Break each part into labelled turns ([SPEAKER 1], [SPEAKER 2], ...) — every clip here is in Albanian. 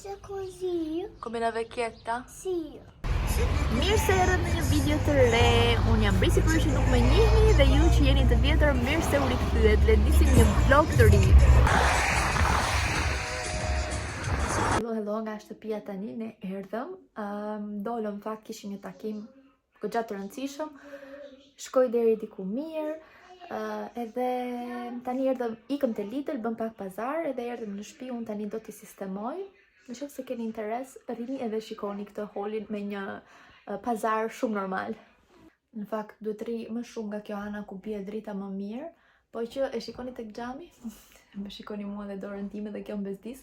[SPEAKER 1] pensa così?
[SPEAKER 2] Come una vecchietta?
[SPEAKER 1] Sì.
[SPEAKER 2] Mirë se erdhët në një video të re. Unë jam Brisi për që nuk më njihni dhe ju që jeni të vjetër mirë se u rikthyet. Le të nisim një vlog të ri. Hello nga shtëpia tani ne erdhëm. Dolëm fakt kishim një takim goxha të rëndësishëm. Shkoj deri diku mirë. Edhe tani erdhëm, ikëm te Lidl, bëm pak pazar edhe erdhëm në shtëpi. Unë tani do t'i sistemoj. Në qoftë se keni interes, rini edhe shikoni këtë holin me një pazar shumë normal. Në fakt, duhet ri më shumë nga kjo ana ku bie drita më mirë, po që e shikoni tek xhami, më shikoni mua dhe dorën time dhe kjo mbezdis,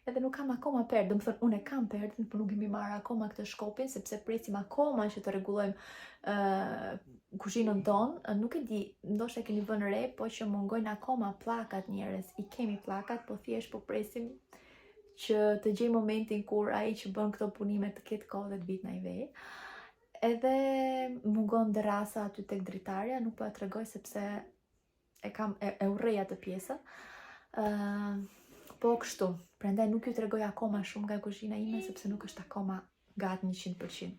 [SPEAKER 2] edhe nuk kam akoma perdë, do më thënë, unë e kam perdën, por nuk kemi marrë akoma këtë shkopin, sepse presim akoma që të rregullojmë kuzhinën tonë. Nuk e di, ndoshta keni vënë re, po që mungojnë akoma pllakat njerëz. I kemi pllakat, po thjesht po presim që të gjej momentin kur ai që bën këto punime të ketë kohë dhe të vit në i vej. Edhe mungon derasa aty tek dritarja, nuk po ja tregoj sepse e urrej atë pjesën. Po kështu, prandaj nuk ju tregoj akoma shumë nga kuzhina ime sepse nuk është akoma gati 100%.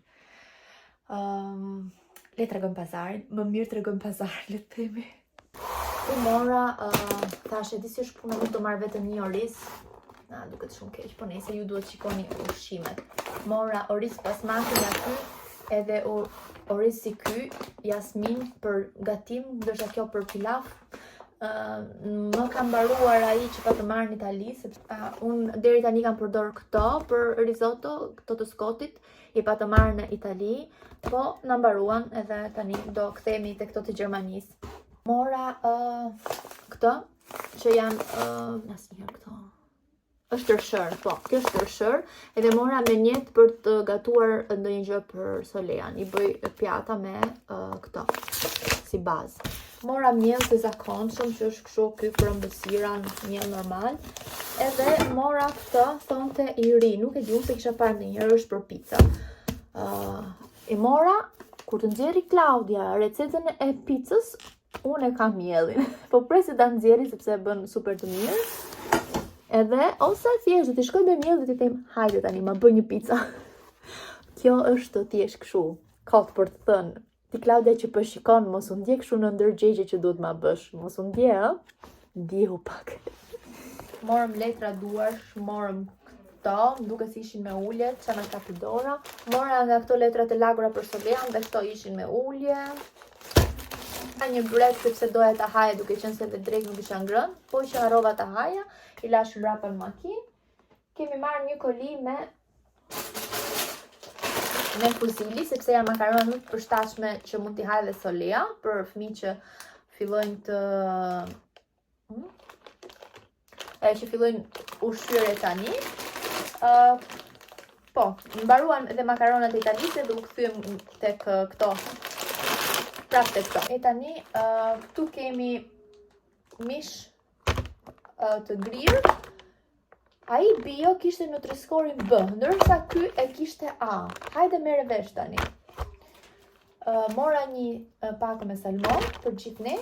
[SPEAKER 2] Le të tregojmë pazarin, më mirë tregojmë pazarin, le të themi. U mora, thash e di si është puna, nuk do marr vetëm një oriz. Na, duket shumë keq, po nëse ju duhet shikoni ushqimet. Mora oriz basmati aty, edhe oriz si ky, jasmin për gatim, ndërsa kjo për pilaf. Më kam mbaruar ai që pa të marrë në Itali, sepse unë deri tani kam përdor këto për risotto, këto të skotit, i pa të marrë në Itali, po na mbaruan edhe tani do kthehemi te këto të Gjermanisë. Mora këto që janë asnjëherë këto. Është tërshër, po, kjo është tërshër, edhe mora me njetë për të gatuar ndonjë gjë për solean. I bëj pjata me këto, si bazë. Mora miell të zakonshëm, që është kështu ky për ëmbëlsira, miell normal. Edhe mora këtë, thonte i ri, nuk e di, unë se kisha parë ndonjëherë, është për pica. E mora, kur të nxjerri Klaudia recetën e picës, unë e kam miellin. Po presi ta nxjerri sepse e bën super të mirë. Edhe, ose thjesht, t'i shkoj me miell dhe t'i them, hajde tani, ma bëj një pica. Kjo është thjesht kështu, kot për të thënë. Ti Klaudia që po shikon, mos u ndje kështu në ndërgjegje që duhet ma bësh. Mos u ndje, ndjehu pak. Morëm letra duarsh, morëm këto, duke si ishin me ulje, që na kapi dora. Mora nga këto letrat e lagura për solean dhe këto ishin me ulje. Ka një brek sepse doja ta haja duke qenë se dhe drejt nuk isha ngrënë, po që harrova ta haja, i lash mbrapa në makinë. Kemi marrë një koli me fuzili, sepse janë makarona më të përshtatshme që mund t'i hajë dhe solea, për fëmijë që fillojnë që fillojnë ushqyerje tani. Po, mbaruan edhe makaronat e italisë dhe u kthyem tek këto. Prap të këto. E tani, këtu kemi mish të grirë. Ai bio kishte Nutri-Scorin B, ndërsa ky e kishte A. Hajde merre vesh tani. Mora një pakë me salmon për gjithë ne.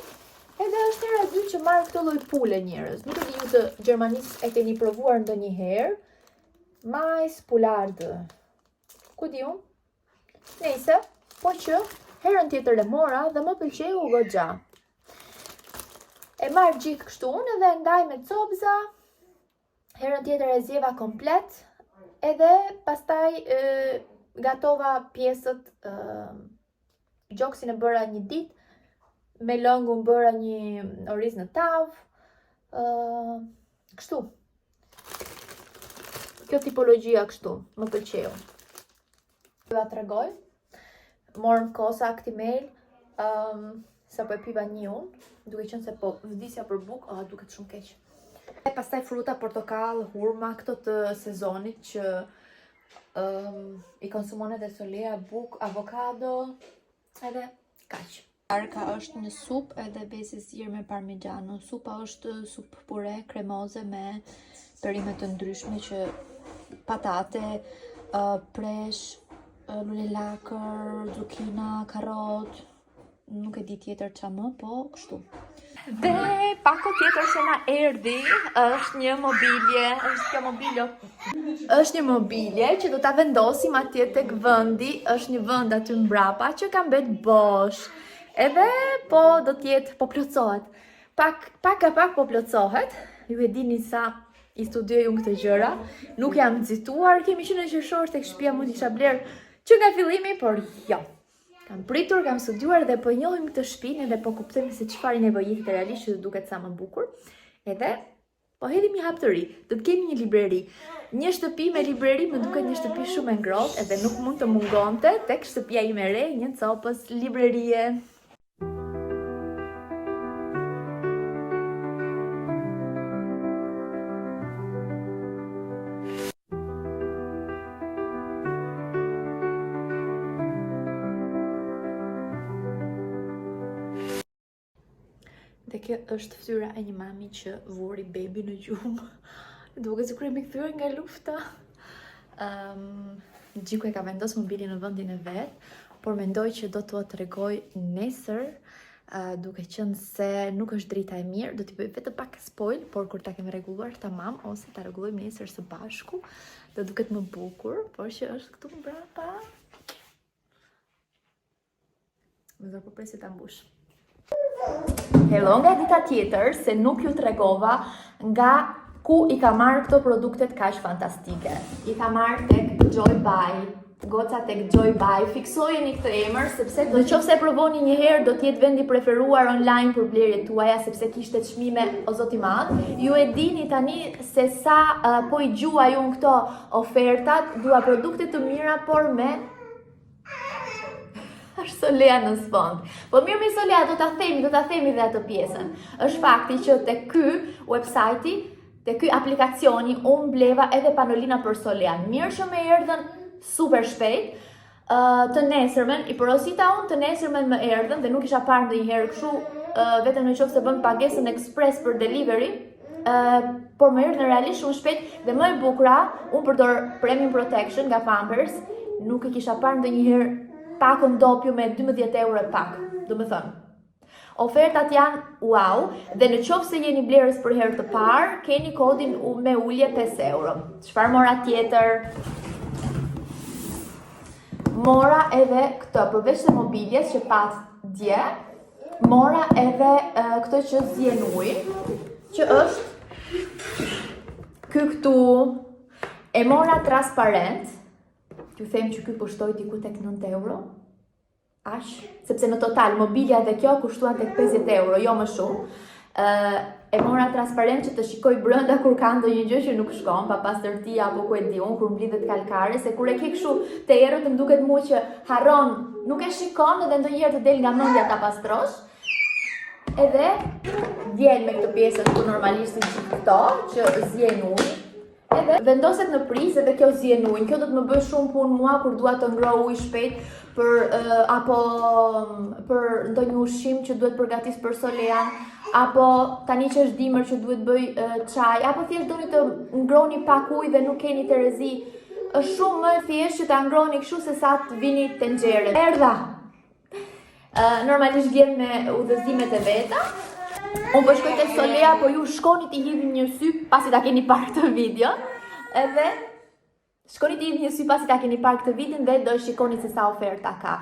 [SPEAKER 2] Edhe është era dy që marrë këtë lloj pule njerëz. Nuk e di ju të Gjermanisë e keni provuar ndonjëherë. Mais poularde. Ku di unë? Nëse, po që herën tjetër e mora dhe më pëlqeu goxha. E marr gjithë kështu unë edhe ndaj me copza. Herën tjetër e zjeva komplet. Edhe pastaj gatova pjesët. Gjoksin e bëra një ditë. Me lëngun bëra një oriz në tavë. Kështu. Kjo tipologjia kështu, më pëlqeu. Do ta tregoj. Morëm kosa Actimel, sa po e piva një unë, duke qenë se po vdisja për bukë, duket shumë keq. E pastaj fruta, portokall, hurma, këto të sezonit që i konsumon edhe solea, bukë, avokado, edhe kaq. Arka është një supë edhe besi sir me parmigiano. Supa është supë pure kremoze me perime të ndryshme që patate, presh, lule lakër, zukina, karot, nuk e di tjetër qa më, po kështu. Dhe pako tjetër që na erdhi është një mobilje, është një mobilje që do ta vendosim atje tek vendi, është një vend aty mbrapa që ka mbet bosh. Edhe po do t'jetë, po plotësohet. Pak po plotësohet. Ju e dini sa i studioj unë këtë gjëra. Nuk jam nxituar, kemi qenë në qershor tek shtëpia, mund isha bler që nga fillimi, por jo. Kam pritur, kam studiuar dhe po njohim këtë shtëpinë dhe po kuptojmë se çfarë nevojitet realisht që duket sa më bukur. Edhe po hedhim një hap të ri. Do të kemi një libreri. Një shtëpi me libreri më duket një shtëpi shumë e ngrohtë edhe nuk mund të mungonte tek shtëpia ime e re një copës librerie. Dhe kjo është fytyra e një mami që vuri bebi në gjumë. Duket sikur jemi kthyer nga lufta. Gjiku e ka vendosur mobilin në vendin e vet, por mendoj që do t'ua tregoj nesër, duke qenë se nuk është drita e mirë, do t'i bëj vetëm pak spoil, por kur ta kemi rregulluar tamam ose ta rregullojmë nesër së bashku, do duket më bukur, por që është këtu mbrapa. Më do përpres ta mbush. Hello nga dita tjetër, se nuk ju tregova nga ku i ka marrë këto produktet kaq fantastike. I ka marrë tek Joy Buy, goca tek Joy Buy. Fiksojeni këtë emër sepse nëse e provoni një herë do të jetë vendi preferuar online për blerjet tuaja sepse kishte çmime o zoti i madh. Ju e dini tani se sa po i gjuaj unë këto ofertat, dua produkte të mira por me është Solea në sfond. Po mirë me Solea, do ta themi dhe atë pjesën. Është fakti që te ky website-i, te ky aplikacioni, unë bleva edhe panolina për Solea. Mirë që më erdhën super shpejt. Të nesërmen, i porosita unë të nesërmen më erdhën dhe nuk isha parë ndonjëherë kështu, vetëm nëse bën pagesën express për delivery. Por më erdhën realisht shumë shpejt dhe më e bukura, unë përdor Premium Protection nga Pampers, nuk e kisha parë ndonjëherë pakën doppju me 12 euro e pak, do më thënë. Ofertat janë wow, dhe në qoftë se jeni blerës për herë të parë, keni kodin me ulje 5 euro. Çfarë mora tjetër? Mora edhe këtë, përveç se mobiljes që pat dje, mora edhe këtë që zjen ujë, që është këtu, e mora transparent. Ju them që ky kushtoi diku tek 9 euro. Sepse në total mobilja dhe kjo kushtuan tek 50 euro, jo më shumë. E mora transparent që të shikoj brenda kur ka ndonjë gjë që nuk shkon, pa pastërtia apo ku e di unë, kur mblidhet kalkare, se kur e ke kështu te errët më duket mua që harron, nuk e shikon edhe ndonjëherë të del nga mendja ta pastrosh. Edhe vjen me këtë pjesën ku normalisht i këto që zjen ujë. Edhe vendoset në prizë dhe kjo zjen ujin. Kjo do të më bëj shumë punë mua kur dua të ngroj ujë shpejt apo për ndonjë ushqim që duhet përgatis për Solean, apo tani që është dimër që duhet bëj çaj, apo thjesht doni të ngroni pak ujë dhe nuk keni terezi. Është shumë më thjesht që ta ngroni kështu se sa të vini tenxhere. Erdha. Normalisht vjen me udhëzimet e veta. Unë po shkoj te Solea, po ju shkoni t'i hidhni një sy pasi ta keni parë këtë video. Edhe shkoni t'i hidhni një sy pasi ta keni parë këtë video dhe do shikoni se sa oferta ka.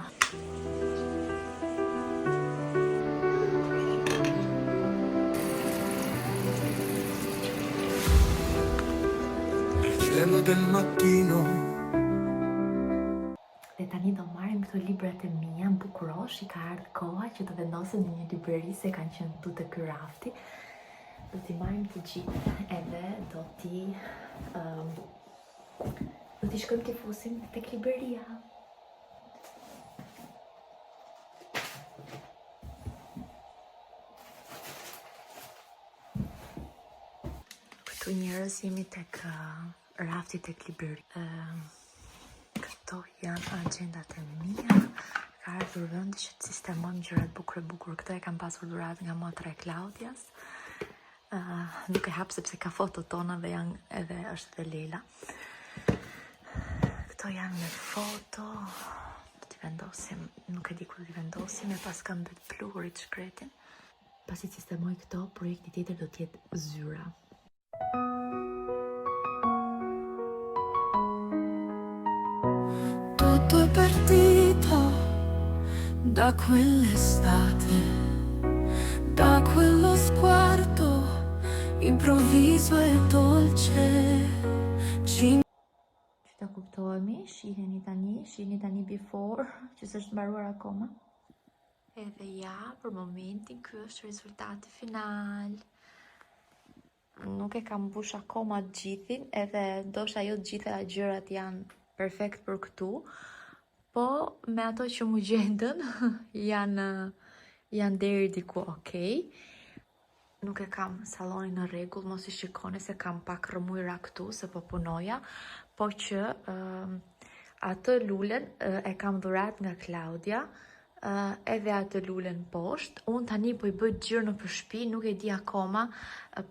[SPEAKER 2] Del mattino. Dhe tani do marrim këto librat e mia, bukurosh, i ka ardhur koha që të vendosem në një libreri se kanë qenë tu te ky rafti. Do t'i marrim të gjithë edhe do t'i shkojmë t'i fusim tek libreria. Këtu njerëz jemi tek rafti tek libreri. Këto janë agjendat e mia. Ka ardhur vendi që të sistemojmë gjërat bukur. Këto e kam pasur dhurat nga motra e Klaudias. Nuk e hap sepse ka fotot tona dhe janë edhe është dhe Lela. Këto janë me foto. Do t'i vendosim, nuk e di kur t'i vendosim, e pas kam bëtë pluhurit shkretin. Pasi të sistemoj këto, projekti tjetër do t'jetë zyra.
[SPEAKER 1] Tutto è partito da quell'estate, da quello sguardo improvviso e dolce.
[SPEAKER 2] Që ta kuptohemi, shiheni tani before, që s'është mbaruar akoma. Edhe ja, për momentin, ky është rezultati final. Nuk e kam mbush akoma të gjithin, edhe ndoshta jo të gjitha gjërat janë perfekt për këtu, po me ato që mu gjendën janë deri diku okej. Nuk e kam sallonin në rregull, mos i shikoni se kam pak rëmujra këtu se po punoja, po që atë lulen e kam dhurat nga Klaudia, edhe atë lulen poshtë. Unë tani po i bëj gjyrë në përshpi, nuk e di akoma,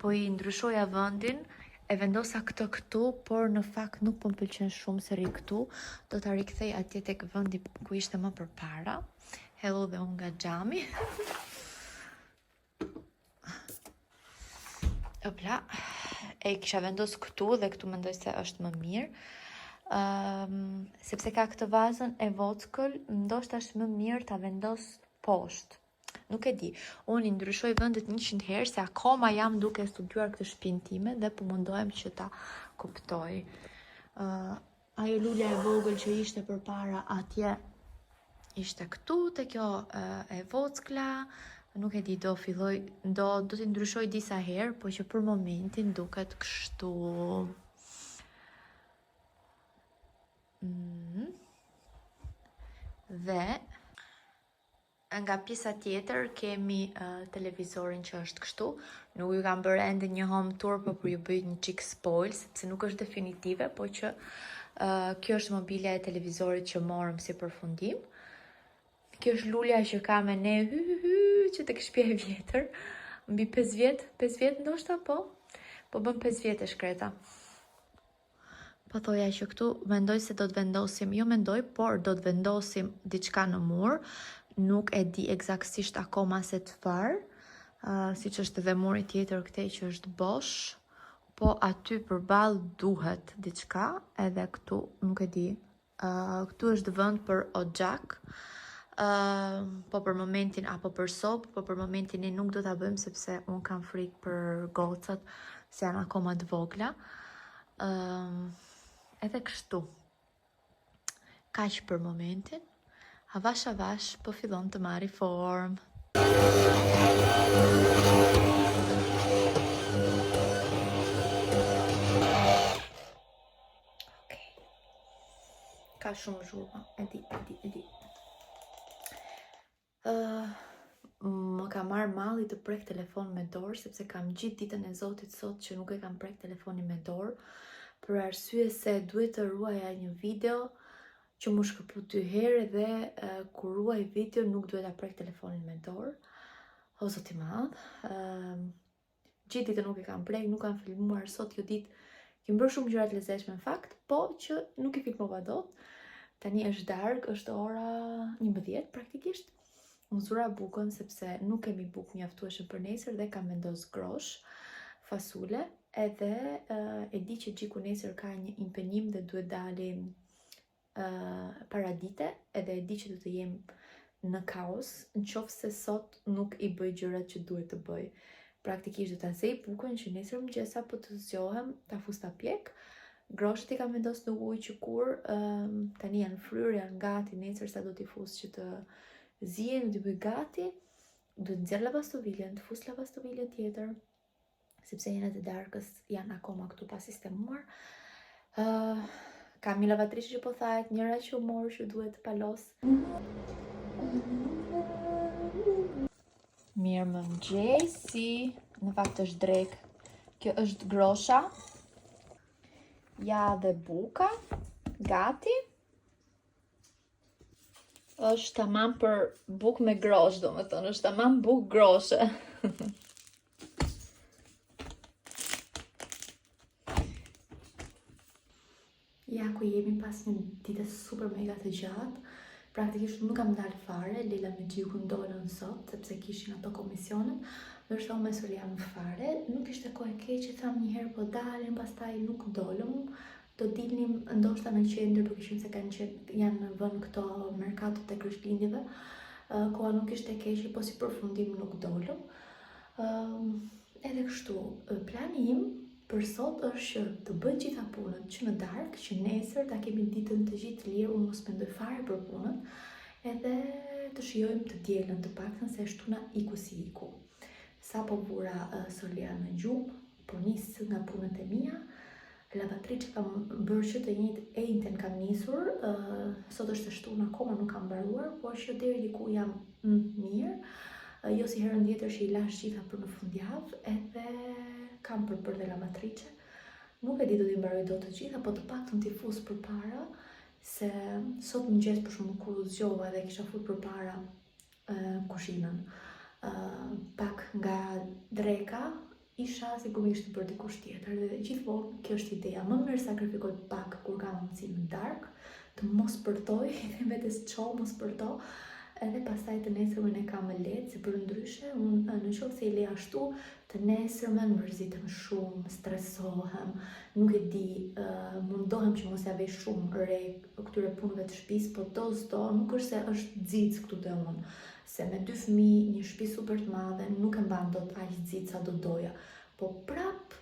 [SPEAKER 2] po i ndryshoja vendin, e vendosa këtë këtu, por në fakt nuk po më pëlqen shumë se ri këtu. Do ta rikthej atje tek vendi ku ishte më përpara. Hello dhe unë nga xhami. Opla, e kisha vendos këtu dhe këtu mendoj se është më mirë. Sepse ka këtë vazën e vockël, ndoshta është më mirë ta vendos poshtë. Nuk e di, unë i ndryshoj vendet 100 herë se akoma jam duke studiuar këtë shtëpinë time dhe po mundohem që ta kuptoj. Ajo lulja e vogël që ishte përpara atje ishte këtu, te kjo e vockla. Nuk e di, do t'i ndryshoj disa herë, po që për momentin duket kështu. Dhe nga pjesa tjetër kemi televizorin që është kështu. Nuk ju kam bërë ende një home tour, po për ju bëj një çik spoil, sepse nuk është definitive, po që kjo është mobilja e televizorit që morëm si përfundim. Kjo është lulja që ka me ne që tek shtëpia e vjetër. Mbi 5 vjet ndoshta po bën 5 vjet e shkreta. Po thoja që këtu mendoj se do të vendosim, por do të vendosim diçka në mur. Nuk e di eksaktësisht akoma se çfarë, siç është edhe muri tjetër këtej që është bosh, po aty përballë duhet diçka, edhe këtu nuk e di. Këtu është vend për oxhak. Po për momentin apo për sopë, po për momentin ne nuk do ta bëjmë sepse un kam frikë për gocat, se janë akoma të vogla. Edhe kështu. Kaq për momentin. Avash po fillon të marri formë. Okej. Ka shumë zhurma, e di. Më ka marrë malli të prek telefon me dorë, sepse kam gjithë ditën e Zotit sot që nuk e kam prek telefonin me dorë, për arsye se duhet të ruaja një video që më shkëput 2 herë dhe kur ruaj video nuk duhet ta prek telefonin me dorë. O Zoti i madh. Gjithë ditën nuk e kam prek, nuk kam filmuar sot kjo ditë. Kem bërë shumë gjëra të lezetshme në fakt, po që nuk i filmova dot. Tani është darkë, është ora 11 praktikisht. Unë zura bukën sepse nuk kemi bukë mjaftueshëm për nesër dhe kam vendos grosh, fasule, edhe e di që Gjiku nesër ka një impenim dhe duhet dalim paradite, edhe e di që du të jem në kaos, në qoftë se sot nuk i bëj gjërat që duhet të bëj. Praktikisht du të azej bukën që nesër mëngjesa po të zgjohem, ta fus ta pjek. Groshet i kam vendos në ujë që kur tani janë fryrë, janë gati, nesër sa do t'i fus që të zihen, do t'i bëj gati. Duhet nxjerr lavastoviljen, të fus lavastoviljen tjetër, sepse jenët e darkës janë akoma këtu pa sistemuar. Kam një lavatrishë që po thahet, njëra që u morë që duhet të palos. Mirë mëngjesi, në fakt është drek. Kjo është grosha. Ja dhe buka, gati. Është tamam për bukë me grosh, do më thonë, është tamam bukë groshe. Ja ku jemi pas një ditë super mega të gjatë. Praktikisht nuk kam dalë fare, Lila me Gjikun dolën sot, sepse kishin ato komisionet, ndërsa me Solian fare, nuk ishte kohë e keqe, tham një herë po dalin, pastaj nuk dolëm, do dilnim ndoshta në qendër, duke qenë se janë në vend këto merkatot e Krishtlindjeve, koha nuk ishte e keqe, po si përfundim nuk dolëm. Edhe kështu, plani im për sot është që të bëj gjitha punët që në darkë, që nesër ta kemi ditën të gjithë lirë, unë mos mendoj fare për punët, edhe të shijojmë të dielën të paktën se shtuna iku si iku. Sa po vura Solian në gjumë, po nisë nga punët e mia, lavatriçe kam bërë që të njëjtë e njëjtën kam nisur, sot është e shtuna, akoma nuk kam mbaruar, por që deri diku jam mirë. Jo si herën tjetër që i lash gjitha për në fundjavë, edhe kam për dhe lavatriçe. Nuk e di do t'i mbaroj do të gjitha, po të paktën t'i fus përpara, se sot mëngjes për shumë kur u zgjova dhe kisha fut përpara kushinën. Pak nga dreka, isha sigurisht për dikush tjetër, dhe gjithmonë kjo është ideja. Më mirë sakrifikoj pak kur kam mundësi në darkë, të mos përtoj, dhe vetes ço mos përto, edhe pastaj të nesërmen e kam më lehtë, se për ndryshe, unë në qoftë se i le ashtu, të nesërmen mërzitem shumë, stresohem, nuk e di, mundohem që mos ja vej shumë re këtyre punëve të shtëpisë, po do, nuk është se është xicë këtu te unë, se me 2 fëmijë, një shtëpi super të madhe, nuk e mban dot aq xicë sa do doja, po prap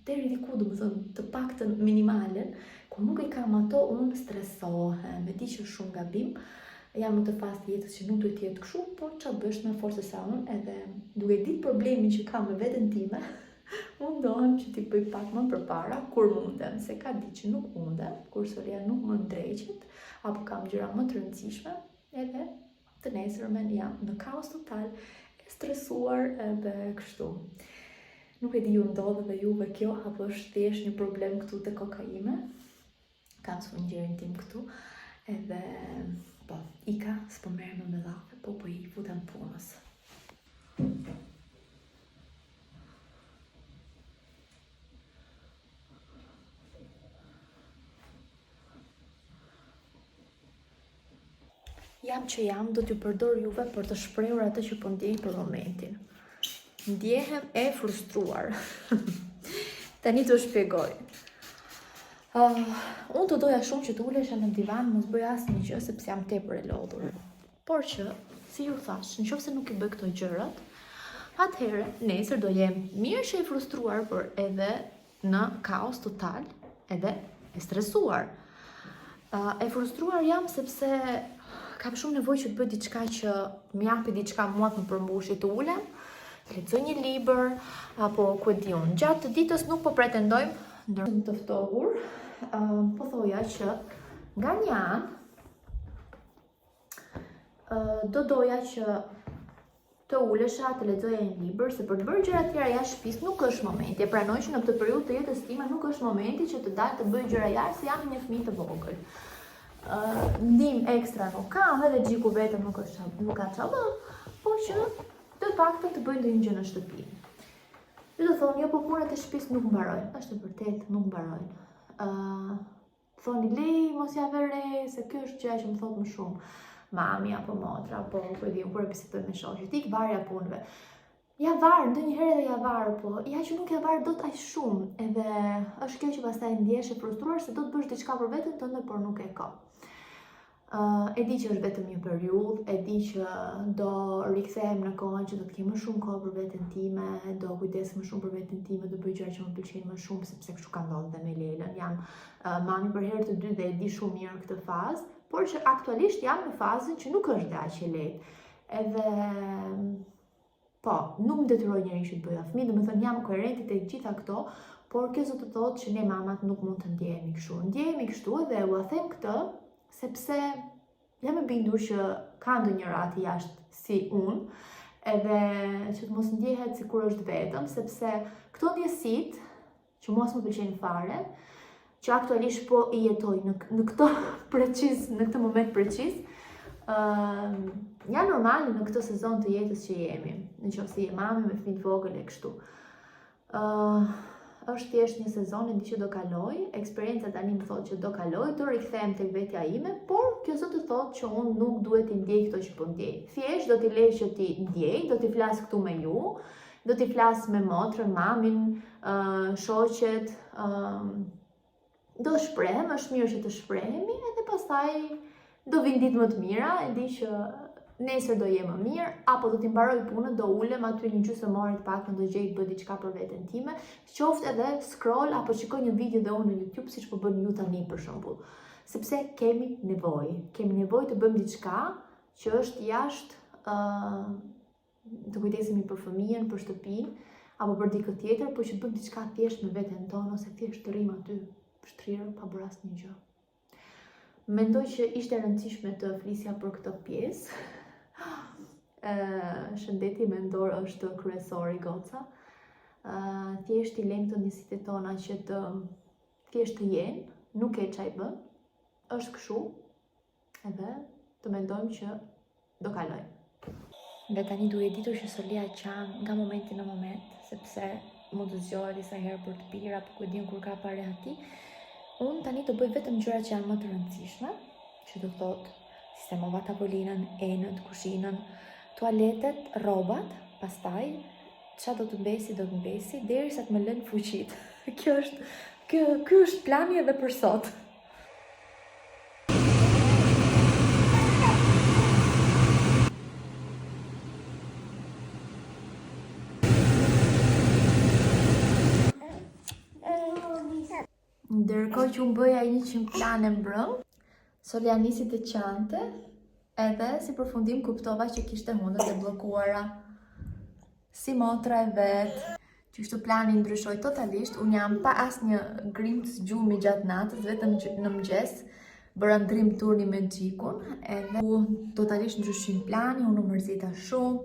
[SPEAKER 2] deri diku, domethënë të paktën minimalen, kur nuk i kam ato, unë stresohem, e di që është shumë gabim. Jam në të fazë të jetës që nuk duhet të jetë kështu, por çfarë bësh me forcën sa unë, edhe duke ditë problemin që kam me veten time, mundohem që t'i bëj pak më përpara kur mundem, se ka ditë që nuk mundem, kur Solian nuk më ndreqet, apo kam gjëra më të rëndësishme, edhe të nesërmen jam në kaos total, e stresuar edhe kështu. Nuk e di ju ndodhe dhe juve kjo, apo është thjesht një problem këtu te koka ime, kam sfungjerin tim këtu, edhe po, ika, s'po merrem me dhafe, po i futem punës. Jam që jam, do t'ju përdor juve për të shprehur atë që po ndjej për momentin. Ndjehem e frustruar. Tani t'u shpjegoj. Unë të doja shumë që të ulesha në divan, mos bëj asnjë gjë sepse jam tepër e lodhur. Por që, si ju thash, nëse nuk i bëj këto gjërat, atëherë nesër do jem mirë që e frustruar, por edhe në kaos total, edhe e stresuar. E frustruar jam sepse kam shumë nevojë që të bëj diçka që më japi diçka mua të më përmbushë, të ulem, të lexoj një libër apo ku e di unë. Gjatë të ditës nuk po pretendojmë ndërsa të ftohur, po thoja që nga një anë do doja që të ulesha, të lexoja një libër, se për të bërë gjëra të tjera jashtë shtëpisë nuk është momenti. E pranoj që në këtë periudhë të jetës time nuk është momenti që të dal të bëj gjëra jashtë, se jam një fëmijë të vogël. Ndim ekstra nuk kam, edhe Gjiku vetëm nuk ka çfarë, por që të paktën të bëj ndonjë gjë në shtëpi. Ju do thonë, jo, po punët e shtëpisë nuk mbarojnë. Është e vërtetë, nuk mbarojnë. Thoni, lej, mos ja vere, se kjo është gjë që më thot më shumë. Mami apo motra, apo ku e di, kur e bisedoj me shoqet, ik varja punëve. Ja varë, ndonjëherë edhe ja varë, po ja që nuk ja varë dot aq shumë, edhe është kjo që pastaj ndjehesh e frustruar se do të bësh diçka për veten tënde, por nuk e ka. E di që është vetëm një periudhë, e di që do rikthehem në kohën që do të kem më shumë kohë për veten time, do kujdes më shumë për veten time, do bëj gjëra që më pëlqejnë më shumë, sepse kështu ka ndodhur dhe me Lelën. Jam mami për herë të dytë dhe e di shumë mirë këtë fazë, por që aktualisht jam në fazën që nuk është aq e lehtë. Edhe po, nuk më detyroj njëri që të bëja fëmijë, domethënë jam koherente tek gjitha këto, por kjo do të thotë që ne mamat nuk mund të ndjehemi kështu. Ndjehemi kështu dhe u them këtë sepse jam e bindur që ka ndonjëra aty jashtë si unë, edhe që të mos ndjehet sikur është vetëm, sepse këto ndjesitë që mos më pëlqejnë fare, që aktualisht po i jetoj në këtë moment preciz, janë normale në këtë sezon të jetës që jemi, nëse je mami me fëmijë të vogël e kështu. Është është thjesht një sezon, e di që do kaloj, eksperienca tani më thotë që do kaloj, do rikthehem tek vetja ime, por kjo s'do të thotë që unë nuk duhet t'i ndjej këto që po ndjej. Thjesht do t'i lej që t'i ndjej, do t'i flas këtu me ju, do t'i flas me motrën, mamin, shoqet, do shprehem, është mirë që të shprehemi, edhe pastaj do vinë ditë më të mira, e di që nesër do jem më mirë, apo do t'i mbaroj punën, do ulem aty një gjysmë ore të paktën do gjej të bëj diçka për veten time, qoftë edhe scroll apo shikoj një video dhe unë në YouTube siç po bën ju tani për shembull. Sepse kemi nevojë të bëjmë diçka që është jashtë të kujdesemi për fëmijën, për shtëpinë, apo për dikë tjetër, por që të bëjmë diçka thjesht me veten tonë ose thjesht të rrim aty shtrirë pa bërë asnjë gjë. Mendoj që ishte e rëndësishme të flisja për këtë pjesë. Shëndeti mendor është kryesori goca. Thjesht i lejmë të njësitë tona që të thjesht të jenë, nuk e çaj bën. Është kështu, edhe të mendojmë që do kaloj. Dhe tani duhet ditur që Solia qan nga momenti në moment, sepse më të zgjohet disa herë për të pirë apo ku e din kur ka parë ati. Unë tani të bëj vetëm gjërat që janë më të rëndësishme, që do thotë sistemova tavolinën, enët, kushinën, tualetet, rrobat, pastaj çfarë do të mbesi derisa të më lënë fuqit. Ky është plani edhe për sot. Ndërkohë që unë bëja 100 plane mbrëm, Solia nisi të qante, edhe si përfundim kuptova që kishte hundet e bllokuara. Si motra e vetë, që kështu plani ndryshoi totalisht, unë jam pa asnjë grimt gjumi gjatë natës, vetëm në mëngjes, bëra ndrim turni me xhikun, edhe totalisht ndryshim plani, unë u mërzita shumë.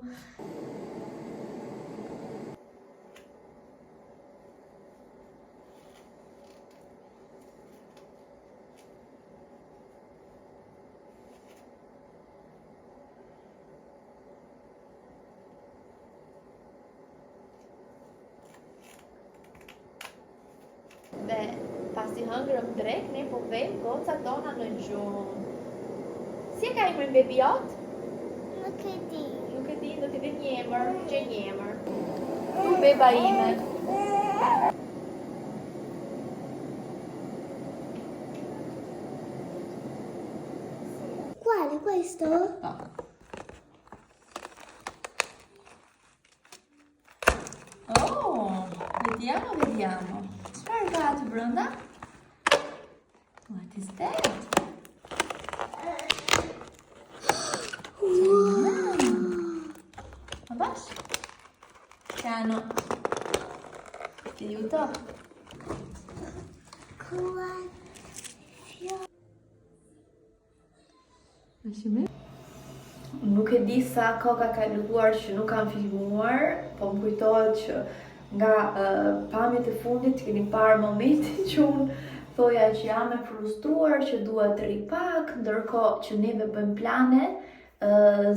[SPEAKER 2] Dhe pasi hëngrëm drejt, ne po vejmë goca tona në gjumë. Si e ka emrin bebi jot?
[SPEAKER 3] Nuk e di.
[SPEAKER 2] Nuk e di, do t'i dhe një emër, që një emër. Tu beba ime.
[SPEAKER 3] Quale questo?
[SPEAKER 2] Oh, vediamo. Çfarë ka aty brenda? What is that? Ma bash? Piano. Ti aiuto? Nuk e di sa koka ka kaluar që nuk kam filmuar, po më kujtohet që nga pamjet e fundit keni parë momentin që unë thoja që jam e frustruar, që dua të ripak, ndërkohë që neve bëjmë plane,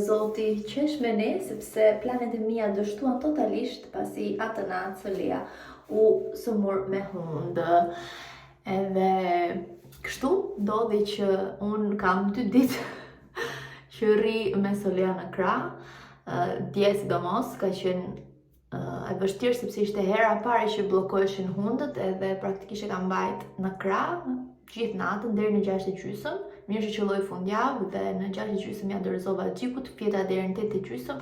[SPEAKER 2] Zoti qesh me ne, sepse planet e mia dështuan totalisht pasi atë natë Solia u sëmur me hundë. Edhe kështu ndodhi që unë kam 2 ditë që rri me Solia në krah, dje sidomos ka qenë e vështirë sepse ishte hera e parë që bllokoheshin hundët edhe praktikisht e kam mbajt në krah gjithë natën deri në 6:30. Mirë që qelloi fundjavë dhe në 6:30 ja dorëzova xhikut, fjeta deri në 8:30,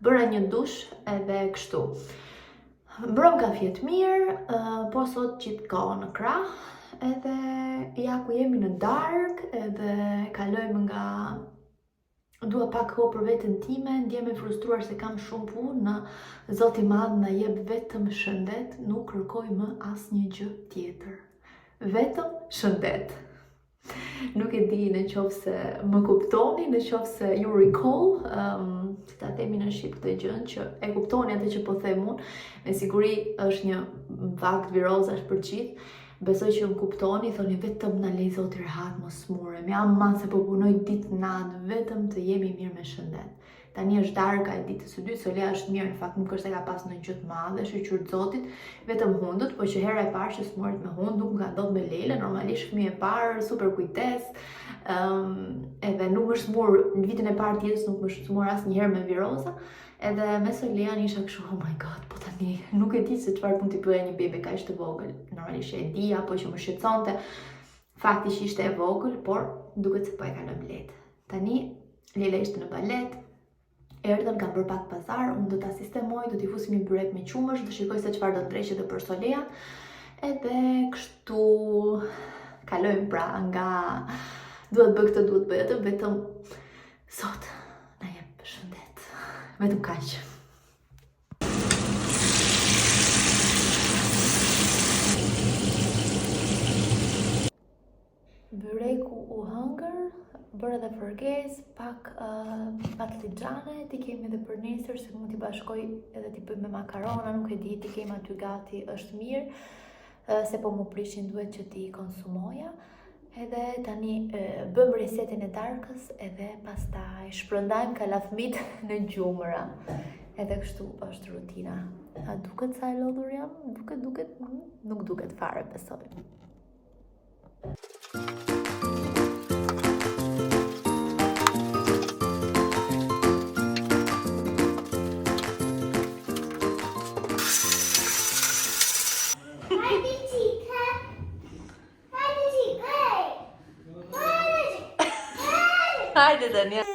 [SPEAKER 2] bëra një dush edhe kështu. Mbrëm kafjet mirë, po sot gjithë kohë në krah, edhe ja ku jemi në darkë, edhe kalojmë nga dua pak kohë për veten time, ndjem e frustruar se kam shumë punë, Zoti i Madh na jep vetëm shëndet, nuk kërkoj më asnjë gjë tjetër. Vetëm shëndet. Nuk e di në qoftë se më kuptoni, në qoftë se ju recall, si ta themi në shqip këtë gjën, që e kuptoni atë që po them unë, me siguri është një fakt virozash për gjithë. Besoj që më kuptoni, thoni vetëm na lej Zoti rehat mos smurem. Jam ma se po punoj ditë natë, vetëm të jemi mirë me shëndet. Tani është darka e ditës së dytë, Solea është mirë, në fakt nuk është se ka pas ndonjë gjë të madhe, shqyrtë Zotit, vetëm hundët, po që hera e parë që smuret me hund, nuk ka ndodhur me Lele, normalisht fëmijë e parë, super kujdes, edhe nuk është smur në vitin e parë tjetës, nuk është smur asnjëherë me viroza, edhe me Solean isha kështu, oh my god, po tani nuk e di se çfarë mund t'i bëja një bebe kaq të vogël, normalisht e di apo që më shqetësonte, fakti që ishte e vogël, por duket se po e kaloj lehtë. Tani Lele ishte në balet. Erdhën, kam bërë pak pazar, unë do ta sistemoj, do t'i fusim një byrek me qumësh, do shikoj se çfarë do të ndreqet për Solea. Edhe kështu kalojmë pra nga duhet bëj këtë, duhet bëj atë, vetëm sot na jep shëndet. Vetëm kaq. Byreku u hëngër, bërë edhe përges, pak patligjane, ti kemi edhe për nesër, se mund t'i bashkoj edhe t'i bëj me makarona, nuk e di, ti kemi aty gati, është mirë, se po më prishin duhet që t'i konsumoja. Edhe tani bëm resetin e darkës, edhe pastaj shpërndajmë kalafmit në gjumëra. Edhe kështu është rutina. A duket sa e lodhur jam? Duket? Nuk duket fare, besoj. Hajde Daniel.